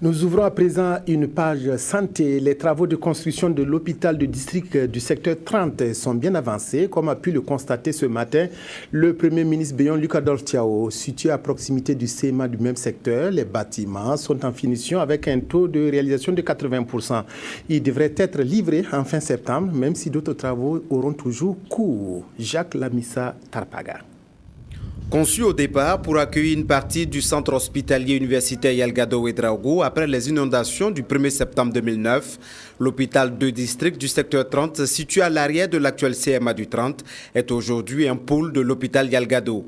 Nous ouvrons à présent une page santé. Les travaux de construction de l'hôpital de district du secteur 30 sont bien avancés, comme a pu le constater ce matin le Premier ministre Béyon Luc Adolphe-Thiaw. Situé à proximité du CMA du même secteur, les bâtiments sont en finition avec un taux de réalisation de 80%. Ils devraient être livrés en fin septembre, même si d'autres travaux auront toujours cours. Jacques Lamissa Tarpaga. Conçu au départ pour accueillir une partie du centre hospitalier universitaire Yalgado-Ouédraogo après les inondations du 1er septembre 2009, l'hôpital de district du secteur 30, situé à l'arrière de l'actuel CMA du 30, est aujourd'hui un pôle de l'hôpital Yalgado.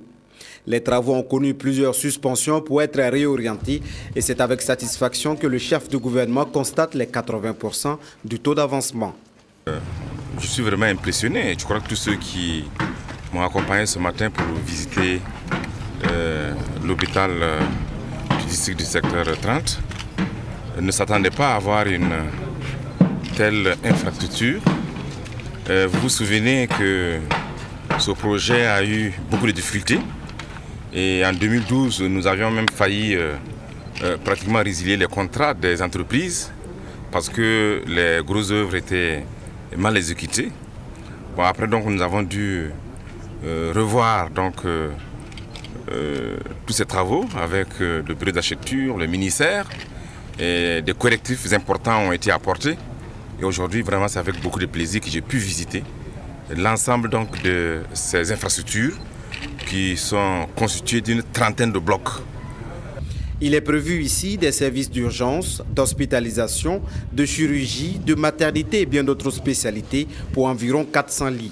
Les travaux ont connu plusieurs suspensions pour être réorientés et c'est avec satisfaction que le chef du gouvernement constate les 80% du taux d'avancement. Je suis vraiment impressionné. Je crois que tous ceux qui m'ont accompagné ce matin pour visiter l'hôpital du district du secteur 30 ne s'attendaient pas à avoir une telle infrastructure. Vous vous souvenez que ce projet a eu beaucoup de difficultés et en 2012 nous avions même failli pratiquement résilier les contrats des entreprises parce que les grosses œuvres étaient mal exécutées. Bon, après donc nous avons dû revoir donc tous ces travaux avec le bureau d'architecture, le ministère, et des correctifs importants ont été apportés. Et aujourd'hui, vraiment, c'est avec beaucoup de plaisir que j'ai pu visiter l'ensemble donc de ces infrastructures qui sont constituées d'une trentaine de blocs. Il est prévu ici des services d'urgence, d'hospitalisation, de chirurgie, de maternité et bien d'autres spécialités pour environ 400 lits.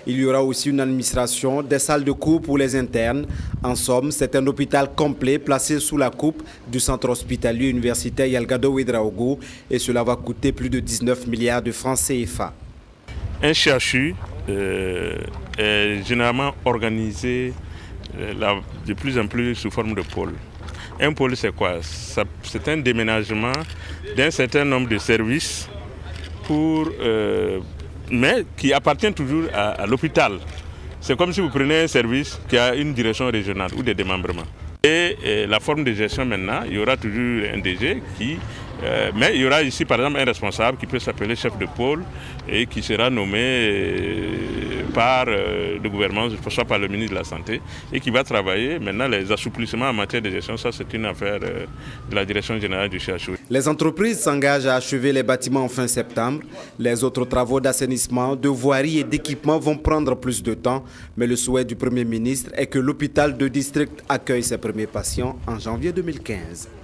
Il y aura aussi une administration, des salles de cours pour les internes. En somme, c'est un hôpital complet placé sous la coupe du centre hospitalier universitaire Yalgado-Ouédraogo et cela va coûter plus de 19 milliards de francs CFA. Un CHU est généralement organisé de plus en plus sous forme de pôle. Un pôle, c'est quoi? C'est un déménagement d'un certain nombre de services mais qui appartient toujours à l'hôpital. C'est comme si vous prenez un service qui a une direction régionale ou des démembrements. Et la forme de gestion maintenant, il y aura toujours un DG mais il y aura ici par exemple un responsable qui peut s'appeler chef de pôle et qui sera nommé par le gouvernement, soit par le ministre de la Santé, et qui va travailler maintenant les assouplissements en matière de gestion. Ça, c'est une affaire de la direction générale du CHU. Les entreprises s'engagent à achever les bâtiments en fin septembre. Les autres travaux d'assainissement, de voirie et d'équipement vont prendre plus de temps, mais le souhait du Premier ministre est que l'hôpital de district accueille ses premiers patients en janvier 2015.